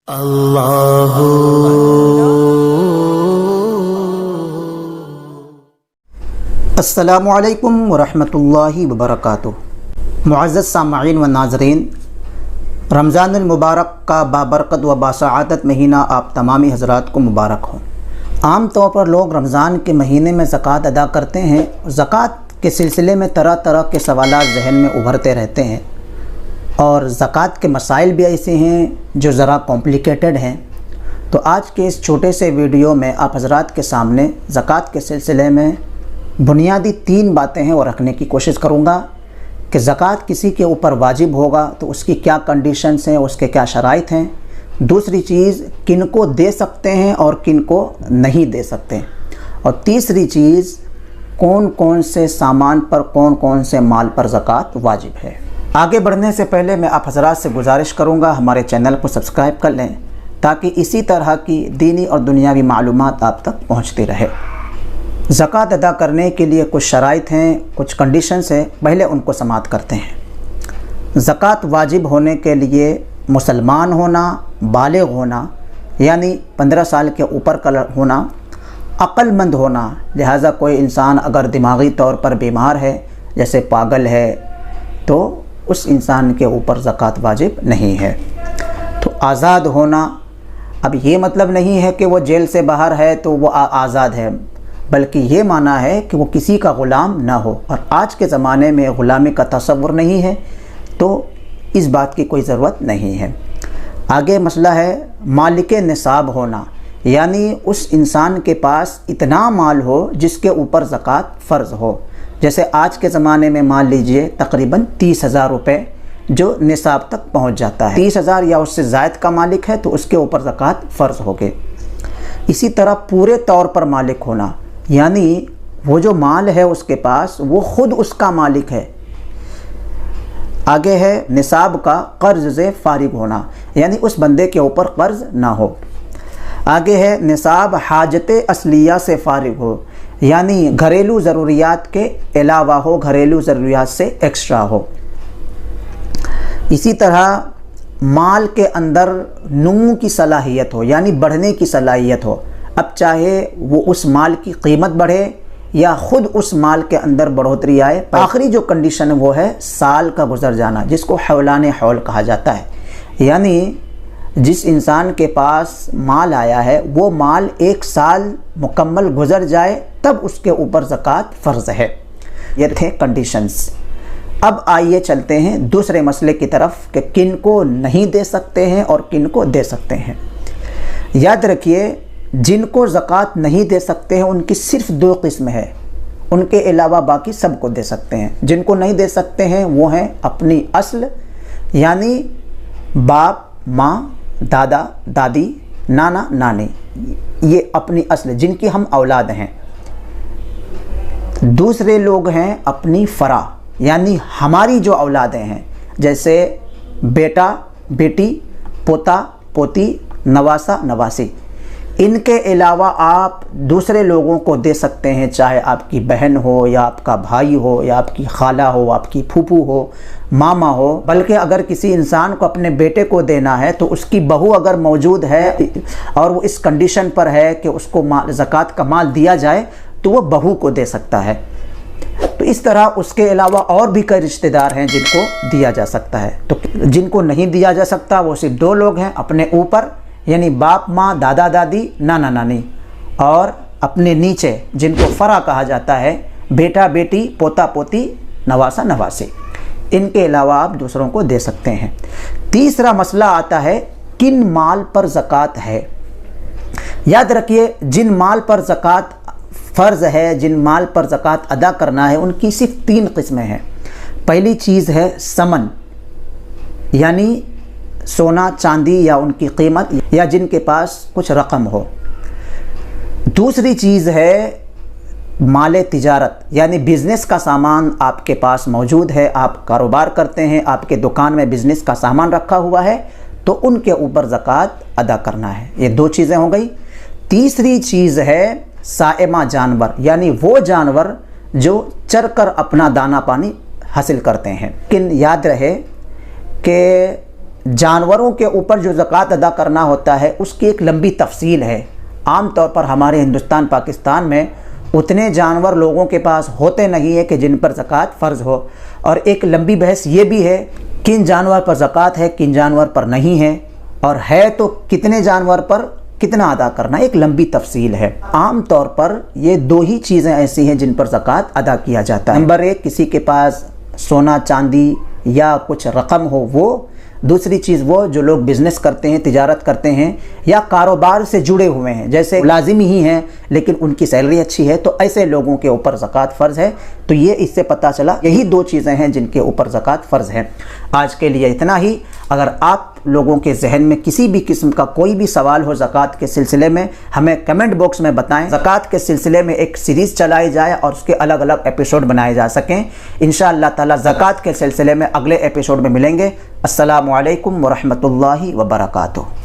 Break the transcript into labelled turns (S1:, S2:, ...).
S1: अल्लाहु अस्सलामुअलैकुम वरहमतुल्लाहि वबरकातुहू। मुअज़्ज़ज़ सामईन व नाज़रीन, रमज़ानुल मुबारक का बाबरकत व बासआदत महीना आप तमामी हज़रात को मुबारक हो। आम तौर पर लोग रमज़ान के महीने में ज़कात अदा करते हैं। ज़कात के सिलसिले में तरह तरह के सवालात ज़हन में उभरते रहते हैं और ज़कात के मसाइल भी ऐसे हैं जो ज़रा कॉम्प्लिकेटेड हैं। तो आज के इस छोटे से वीडियो में आप हज़रात के सामने ज़कात के सिलसिले में बुनियादी 3 बातें हैं वो रखने की कोशिश करूँगा कि ज़कात किसी के ऊपर वाजिब होगा तो उसकी क्या कंडीशंस हैं, उसके क्या शराइत हैं। दूसरी चीज़, किन को दे सकते हैं और किन को नहीं दे सकते। और तीसरी चीज़, कौन कौन से सामान पर, कौन कौन से माल पर ज़कात वाजिब है। आगे बढ़ने से पहले मैं आप हज़रात से गुजारिश करूँगा हमारे चैनल को सब्सक्राइब कर लें ताकि इसी तरह की दीनी और दुनियावी मालूमात आप तक पहुँचती रहे। ज़कात अदा करने के लिए कुछ शराइत हैं, कुछ कंडीशंस हैं, पहले उनको समाअत करते हैं। ज़कात वाजिब होने के लिए मुसलमान होना, बालिग होना यानी 15 साल के ऊपर का होना, अक्लमंद होना, लिहाजा कोई इंसान अगर दिमागी तौर पर बीमार है, जैसे पागल है, तो उस इंसान के ऊपर ज़कात वाजिब नहीं है। तो आज़ाद होना, अब ये मतलब नहीं है कि वो जेल से बाहर है तो वो आज़ाद है, बल्कि ये माना है कि वो किसी का ग़ुलाम ना हो। और आज के ज़माने में ग़ुलामी का तसव्वुर नहीं है तो इस बात की कोई ज़रूरत नहीं है। आगे मसला है मालिक निसाब होना, यानी उस इंसान के पास इतना माल हो जिसके ऊपर ज़कात फ़र्ज़ हो। जैसे आज के ज़माने में मान लीजिए तकरीबन 30,000 रुपये जो निसाब तक पहुंच जाता है। 30,000 या उससे ज़ायद का मालिक है तो उसके ऊपर ज़कात फ़र्ज़ हो गए। इसी तरह पूरे तौर पर मालिक होना, यानी वो जो माल है उसके पास वो ख़ुद उसका मालिक है। आगे है निसाब का कर्ज़ से फ़ारिग होना, यानी उस बंदे के ऊपर कर्ज़ ना हो। आगे है निसाब हाजत असलिया से फ़ारिग हो, यानी घरेलू ज़रूरियात के अलावा हो, घरेलू ज़रूरियात से एक्स्ट्रा हो। इसी तरह माल के अंदर नमू की सलाहियत हो, यानी बढ़ने की सलाहियत हो। अब चाहे वो उस माल की कीमत बढ़े या ख़ुद उस माल के अंदर बढ़ोतरी आए। आखिरी जो कंडीशन है वो है साल का गुजर जाना, जिसको हौलाने हौल कहा जाता है। यानी जिस इंसान के पास माल आया है वो माल 1 साल मुकम्मल गुजर जाए तब उसके ऊपर ज़कात फ़र्ज़ है। ये थे कंडीशंस। अब आइए चलते हैं दूसरे मसले की तरफ कि किन को नहीं दे सकते हैं और किन को दे सकते हैं। याद रखिए, जिनको ज़कात नहीं दे सकते हैं उनकी सिर्फ 2 किस्म है, उनके अलावा बाकी सबको दे सकते हैं। जिनको नहीं दे सकते हैं वो हैं अपनी अस्ल, यानी बाप, माँ, दादा, दादी, नाना, नानी, ये अपनी अस्ल जिनकी हम औलाद हैं। दूसरे लोग हैं अपनी फ़रा, यानी हमारी जो औलादें हैं, जैसे बेटा, बेटी, पोता, पोती, नवासा, नवासी। इनके अलावा आप दूसरे लोगों को दे सकते हैं, चाहे आपकी बहन हो या आपका भाई हो या आपकी खाला हो, आपकी फूफू हो, मामा हो। बल्कि अगर किसी इंसान को अपने बेटे को देना है तो उसकी बहू अगर मौजूद है और वो इस कंडीशन पर है कि उसको ज़कात का माल दिया जाए तो वो बहू को दे सकता है। तो इस तरह उसके अलावा और भी कई रिश्तेदार हैं जिनको दिया जा सकता है। तो जिनको नहीं दिया जा सकता वो सिर्फ 2 लोग हैं अपने ऊपर, यानी बाप, माँ, दादा, दादी, नाना, नानी, और अपने नीचे जिनको फ़रा कहा जाता है, बेटा, बेटी, पोता, पोती, नवासा, नवासी। इनके अलावा आप दूसरों को दे सकते हैं। तीसरा मसला आता है किन माल पर ज़कात है। याद रखिए, जिन माल पर ज़कात फ़र्ज़ है, जिन माल पर ज़कात अदा करना है, उनकी सिर्फ 3 किस्में हैं। पहली चीज़ है समन, यानी सोना, चांदी या उनकी कीमत, या जिनके पास कुछ रकम हो। दूसरी चीज़ है माले तिजारत, यानी बिज़नेस का सामान आपके पास मौजूद है, आप कारोबार करते हैं, आपके दुकान में बिज़नेस का सामान रखा हुआ है, तो उनके ऊपर ज़कात अदा करना है। ये 2 चीज़ें हो गई। तीसरी चीज़ है साइमा जानवर, यानी वो जानवर जो चरकर अपना दाना पानी हासिल करते हैं। लेकिन याद रहे कि जानवरों के ऊपर जो ज़कात अदा करना होता है उसकी एक लंबी तफसील है। आम तौर पर हमारे हिंदुस्तान पाकिस्तान में उतने जानवर लोगों के पास होते नहीं है कि जिन पर ज़कात फ़र्ज़ हो, और एक लंबी बहस ये भी है किन जानवर पर ज़कात है, किन जानवर पर नहीं है, और है तो कितने जानवर पर कितना अदा करना, एक लंबी तफसील है। आम तौर पर ये दो ही चीज़ें ऐसी हैं जिन पर ज़कात अदा किया जाता है। नंबर एक, किसी के पास सोना चांदी या कुछ रकम हो वो। दूसरी चीज़ वो जो लोग बिज़नेस करते हैं, तिजारत करते हैं या कारोबार से जुड़े हुए हैं, जैसे लाजिमी ही हैं लेकिन उनकी सैलरी अच्छी है, तो ऐसे लोगों के ऊपर ज़कात फ़र्ज़ है। तो ये इससे पता चला यही दो चीज़ें हैं जिनके ऊपर ज़कात फ़र्ज़ है। आज के लिए इतना ही। अगर आप लोगों के जहन में किसी भी किस्म का कोई भी सवाल हो ज़कात के सिलसिले में, हमें कमेंट बॉक्स में बताएं। ज़कात के सिलसिले में एक सीरीज़ चलाई जाए और उसके अलग अलग एपिसोड बनाए जा सकें। इंशाअल्लाह ताला ज़कात के सिलसिले में अगले एपिसोड में मिलेंगे। अस्सलामु अलैकुम व रहमतुल्लाहि व बरकातुहू।